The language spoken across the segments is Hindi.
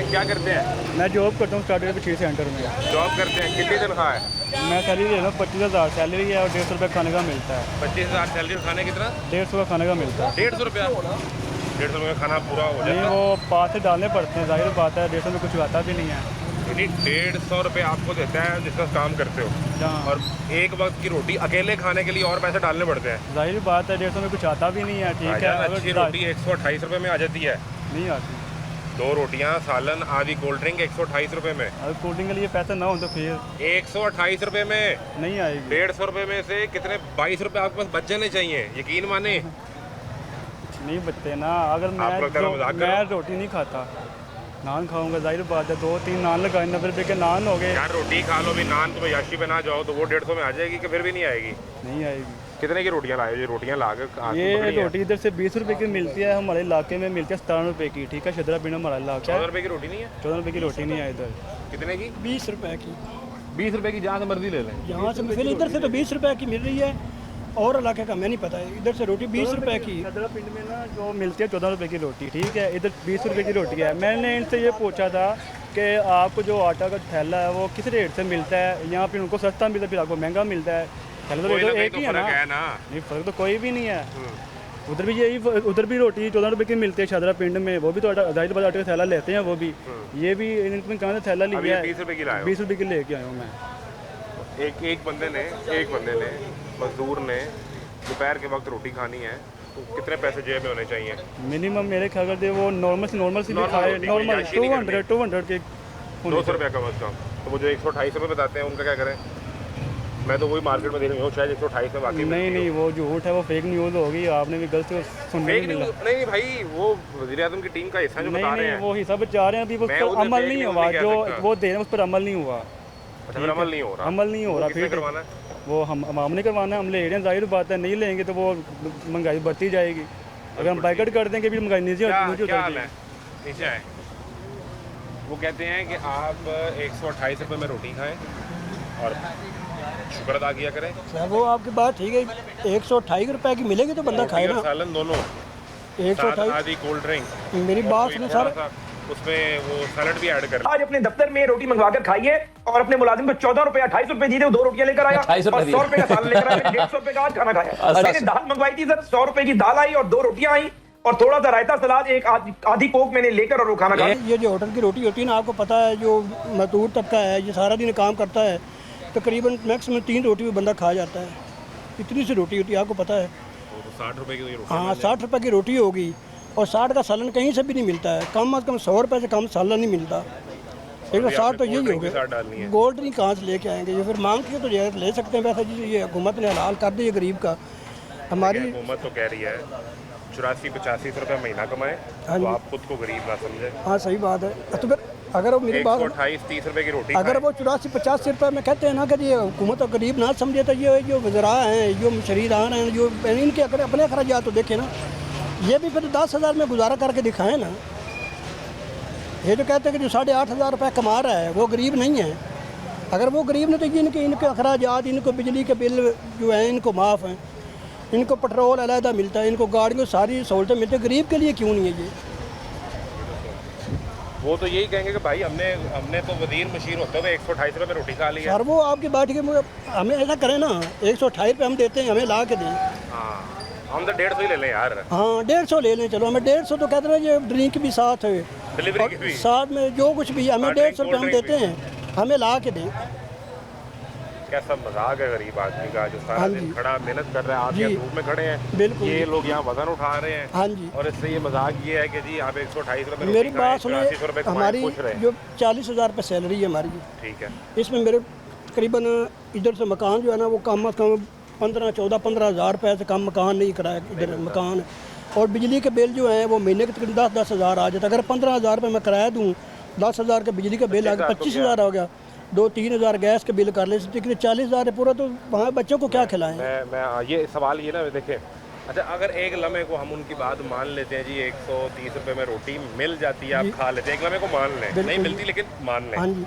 हैं, क्या करते हैं? मैं जॉब करता हूँ स्टार्टअप मछली सेंटर में। जॉब करते हैं, कितनी तनख्वाह है? मैं सैलरी ले रहा हूँ 25,000 सैलरी है और 150 रुपये खाने का मिलता है। 25,000 सैलरी, खाने कितना? 150 का खाने का मिलता है। 150 रुपया? 150 रुपये में खाना पूरा हो नहीं, जाता है? वो पास से डालने पड़ते हैं, जाहिर बात है 150 में कुछ आता भी नहीं है। यानी 150 रुपये आपको देता है जिसका काम करते हो, जहाँ और एक वक्त की रोटी अकेले खाने के लिए और पैसे डालने पड़ते हैं। जाहिर बात है 150 में कुछ आता भी नहीं है। ठीक है, भाईजान, अच्छी रोटी 128 रुपये में आ जाती है। नहीं आती। 2 रोटियां, सालन, आधी कोल्ड ड्रिंक 128 रुपये में। अगर कोल्ड ड्रिंक के लिए पैसा ना हो तो फिर 128 रुपये में नहीं आएगी। 150 रुपये में से कितने 22 रुपये आपके पास बच जाने चाहिए, यकीन माने। नहीं बचते ना। अगर आप लोग तरह मजाक कर रहे मैं हो? रोटी नहीं खाता, नान खाऊंगा, जाहिर बात है 2-3 नान लगाए 90 रुपये के नान हो गए। यार रोटी खा लो भी, नान तुम्हें याशी पे ना जाओ तो वो 150 में आ जाएगी कि फिर भी नहीं आएगी? नहीं आएगी। कितने की रोटियां लाए? ये रोटियां ला के ये रोटी इधर से 20 रुपये की मिलती है, हमारे इलाके में मिलती है 17 रुपये की। ठीक है, शदरा पिंड हमारा इलाका 14 है। रुपये की रोटी नहीं है? 14 रुपये की रोटी नहीं है इधर। कितने की? 20 रुपए की। 20 रुपये की, जहाँ से मर्जी ले लें। यहाँ से फिर इधर से तो 20 रुपए की मिल रही है, और इलाके का मैं नहीं पता है। इधर से रोटी 20 रुपए की। शदरा पिंड में ना जो मिलती है 14 रुपये की रोटी, ठीक है, इधर 20 रुपये की रोटी है। मैंने इनसे ये पूछा था कि आपको जो आटा का थैला है वो किस रेट से मिलता है? यहाँ पे उनको सस्ता मिलता है, फिर आपको महंगा मिलता है। थैला तो कोई ना रेट कहीं एक तो ही है फर्क ना। है ना। नहीं, फ़र्क तो कोई भी नहीं है। उधर भी यही, उधर भी रोटी 14 रुपये की मिलती है शदरा पिंड में, वो भी तो जाहिर बात आटे का थैला लेते हैं वो भी। ये भी इन्होंने कहाँ से थैला अभी लिया है? 20 रुपये की लाए हो? 20 रुपये की लेके आया हूँ मैं। एक बंदे ने मजदूर ने दोपहर के वक्त रोटी खानी है तो कितने पैसे जेब में होने चाहिए? मिनिमम मेरे ख्याल से वो नॉर्मल से भी Normal खाए, रोटी, नॉर्मल याशी नहीं 200 के 200 रुपये कम अज़ कम। तो वो जो 128 रुपये बताते हैं उनका क्या करें? मैं तो वही मार्केट में दे रही हूँ, शायद 128 में बाकी नहीं, वो झूठ है, वो फेक न्यूज़ होगी। आपने भी गलत सुनने फेक को मिला। नहीं भाई, वो वज़ीर आज़म की टीम का हिस्सा जो बता रहे नहीं, हैं। वो हिसाब चाह रहे हैं, अभी उस मैं पर उधर अमल fake नहीं news हुआ। नहीं कह जो सकता। वो दे रहे हैं उस पर अमल नहीं हुआ। अच्छा, फिर अमल नहीं हो रहा? अमल नहीं हो रहा। किसने फिर करवाना है? वो हमने करवाना है, हम ले रहे हैं, जाहिर बात है। नहीं लेंगे तो वो महंगाई बढ़ती जाएगी। अगर हम बाइकआउट कर देंगे फिर महंगाई नीचे क्या उतर हाल है? जाएगी। नीचे आए। वो कहते हैं कि आप 128 रुपये में रोटी खाएं और शुक्र अदा किया करें। सर वो आपकी बात ठीक है, 128 रुपए की मिलेगी तो बंदा खाए रोटी और ना। सालन दोनों, साथ 128। आधी कोल्ड ड्रिंक, मेरी और बात कोई सुनो थोड़ा सर। सा उसमें वो सैलड भी ऐड कर लें। आज अपने दफ्तर में रोटी मंगवा कर खाइए और अपने मुलाजिम को 14 रुपए 28 रुपए दिए थे, वो 2 रोटियां लेकर आया 28 और रुपए 100 रुपए का सालन लेकर आया। 150 रुपए का आज खाना खाया। मैंने दाल मंगवाई थी सर, 100 रुपए की दाल आई और 2 रोटियां आई और थोड़ा सा रायता सलाद, एक आधी कोक मैंने लेकर और वो खाना खाया। ये जो होटल की रोटी होती है ना, आपको पता है, जो मजदूर तबका है ये सारा दिन काम करता है, तकरीबन मैक्सिमम 3 रोटी में बंदा खा जाता है। इतनी सी रोटी होती है, आपको पता है। तो 60 रुपए की तो ये रोटी हाँ, 60 रुपए की रोटी होगी और 60 का सालन कहीं से भी नहीं मिलता है। कम अज़ कम 100 रुपए से कम सालन नहीं मिलता। 160 तो यही हो के साथ डालनी गया। है। गोल्ड ड्रिंक कहाँ से लेके आएंगे? ये फिर मांग के तो ले सकते हैं पैसा जी। ये हुकूमत ने हलाल कर दी है गरीब का। हमारी हुकूमत तो कह रही है 84-85 रुपये महीना कमाए हाँ तो जी। आप खुद को गरीब ना समझे। हाँ, सही बात है। तो फिर अगर वो मेरी बात 128-30 रुपए की रोटी अगर खाएं। वो 84-85 रुपये में कहते हैं ना कि ये हुकूमत और गरीब ना समझे, तो ये जो वज़रा हैं, जो शरीरान हैं, जो इनके अगर अपने अखराजात तो देखें ना, ये भी फिर 10,000 में गुजारा करके दिखाएं ना। ये जो कहते हैं कि जो 8,500 रुपये कमा रहा है वो गरीब नहीं है। अगर वो गरीब ने तो इनके अखराजात, इनको बिजली के बिल जो हैं इनको माफ़ हैं, इनको पेट्रोल अलहदा मिलता है, इनको गाड़ियों सारी सहूलतें मिलती है। गरीब के लिए क्यों नहीं है ये? वो तो यही कहेंगे कि भाई हमने तो वजीर मशीर होते हुए 128 रुपये में रोटी खा ली है। सर वो आपकी बात के हमें ऐसा करें ना, 128 रुपये हम देते हैं, हमें ला के दें। हाँ, हम तो 150 ही ले लें यार। हाँ, 150 ले लें। चलो, हमें 150 तो कहते हैं, ये ड्रिंक भी साथ है, डिलीवरी की भी साथ में जो कुछ भी हमें 150 रुपये हम देते हैं, हमें ला के दें। कैसा मजाक है गरीब आदमी का जो सारा हाँ दिन जी। खड़ा मेहनत कर रहा है। आप जी। यहाँ धूप में खड़े हैं, बिल्कुल ये जी। लोग यहाँ वजन उठा रहे हैं। हाँ जी। और इससे ये मजाक ये है कि जी आप 128 रुपये मेरी बात सुनिए, 84 रुपये हमारी खुश रहे। जो 40,000 रुपये सैलरी है हमारी, ठीक है। इसमें मेरे तकरीबन इधर से मकान जो है ना वो कम अज़ कम 15-14-15 रुपये से कम मकान नहीं कराया इधर मकान। और बिजली के बिल जो हैं वो महीने के तकरीबन 10-10 हज़ार आ जाता है। अगर 15,000 रुपये मैं किराया दूँ, 10,000 का बिजली का बिल आ गया, 25,000 हो गया, 2-3 हज़ार गैस के बिल कर ले, 40,000 है पूरा। तो वहाँ बच्चों को क्या खिलाएं? मैं ये सवाल ये ना देखें। अच्छा, अगर एक लम्हे को हम उनकी बात मान लेते हैं जी, 130 रुपये में रोटी मिल जाती है, आप खा लेते हैं, एक लम्हे को मान लें, नहीं मिलती लेकिन मान लें। हाँ जी।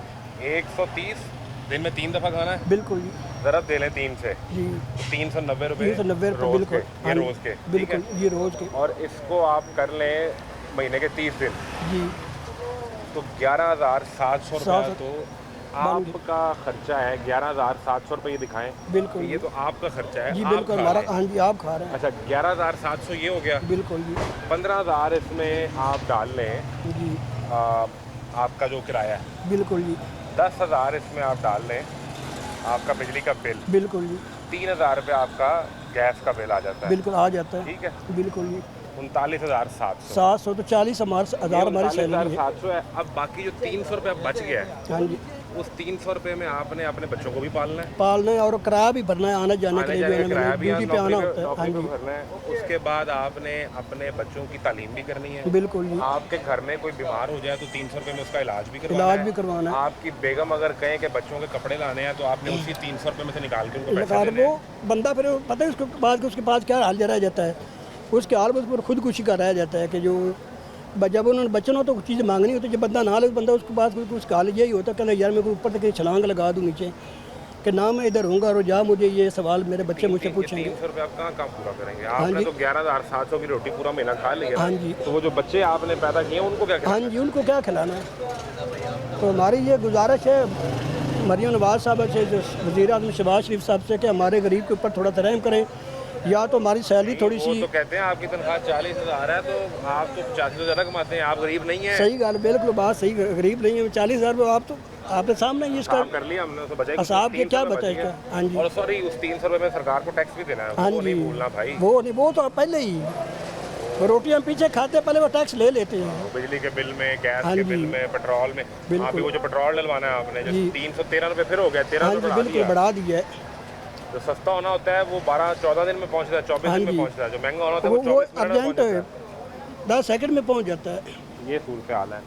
130 दिन में 3 दफ़ा खाना है, बिल्कुल जी। ज़रा दे लें 3 से, जी, 390 रुपये 390 रुपये रोज़ बिल्कुल। के, ये रोज़ के, ठीक बिल्कुल, है। ये रोज़ के। और इसको आप कर लें महीने के 30 दिन, जी, तो 11,700 रुपया तो आपका खर्चा है। 11,700 रुपये ये दिखाएं। बिल्कुल ये तो आपका खर्चा है, जी आप बिल्कुल खा हमारा, रहे हैं। हाँ जी आप खा रहे हैं। अच्छा 11,700 ये हो गया। बिल्कुल जी 15,000 इसमें आप डाल लें जी आपका जो किराया है। बिल्कुल जी 10,000 इसमें आप डाल लें आपका बिजली का बिल। बिल्कुल जी 3,000 रुपये आपका गैस का बिल आ जाता है। बिल्कुल आ जाता है। ठीक है। बिल्कुल जी 39,700। 700 तो 40 हज़ार हमारी सैलरी है। 39,700 है। अब बाकी जो 300 रुपया बच गया है, हाँ जी उस 300 रुपये में आपने अपने बच्चों को भी पालना है, पालना है और किराया भी भरना है आने जाने के आने लिए, जाने का किराया भी है, ड्यूटी पे आना होता है। हाँ नौकरी पे जी भरना है। उसके बाद आपने अपने बच्चों की तालीम भी करनी है। बिल्कुल जी आपके घर में कोई बीमार हो जाए तो 300 रुपये में उसका इलाज भी करवाना इलाज है। भी करवाना है। आपकी बेगम अगर कहें कि बच्चों के कपड़े लाने हैं तो आपने उसी 300 रुपये में से निकाल के उनको पैसे लगा देने वो हैं। बंदा फिर पता है उसके बाद उसके पास क्या हाल रह जाता है, उसके हाल में उस पर खुदकुशी का रह जाता है कि जो जब उन्होंने बच्चों हो तो कुछ चीज़ मांगनी होती है, जब बंदा ना ले बंदा उसके पास उसका हाल यही होता है कि यार मैं को ऊपर तक छलांग लगा दूँ नीचे कि ना मैं इधर रहूँगा और जा मुझे ये सवाल मेरे बच्चे मुझसे पूछेंगे। 300 रुपये आप कहाँ पूरा करेंगे? आपने तो 11,700 की रोटी पूरा महीना खा लिया। हाँ जी तो वो जो बच्चे आपने पैदा किए उनको क्या हाँ जी उनको क्या खिलाना है। तो हमारी ये गुजारिश है मरियम नवाज साहब से, जो वज़ीर आज़म शहबाज शरीफ साहब से, कि हमारे गरीब के ऊपर थोड़ा रहम करें, या तो हमारी सैलरी थोड़ी वो सी। तो कहते हैं आपकी तनख्वाह 40,000 है तो आप तो 50 से ज़्यादा कमाते हैं, आप गरीब नहीं हैं। सही गल बिल्कुल बात सही, गरीब नहीं है। 40,000 रुपये आप तो आपके सामने ही इसका काम कर लिया हमने, तो बचा हिसाब के क्या बचा इसका। हाँ जी और सॉरी उस 300 रुपये में सरकार को टैक्स भी देना है, हाँ वो जी नहीं भूलना भाई। वो नहीं, वो तो पहले ही रोटी हम पीछे खाते पहले वो टैक्स ले लेते हैं। बिजली के बिल में, गैस हाँ के जी। बिल में, पेट्रोल में। बिल्कुल। अभी वो जो पेट्रोल डलवाना है आपने जो जी। 313 रुपये फिर हो गया, 13 हाँ जी रुपये बढ़ा बिल्कुल दिया। बढ़ा दिया है। जो सस्ता होना होता है वो 12-14 दिन में पहुंचता है, 24 हाँ दिन में जी। पहुंचता है। जो महंगा होना होता है वो वो 24 मिनट में अर्जेंट पहुंच जाता है। 10 सेकंड में पहुंच जाता है। ये सूरत हाल है।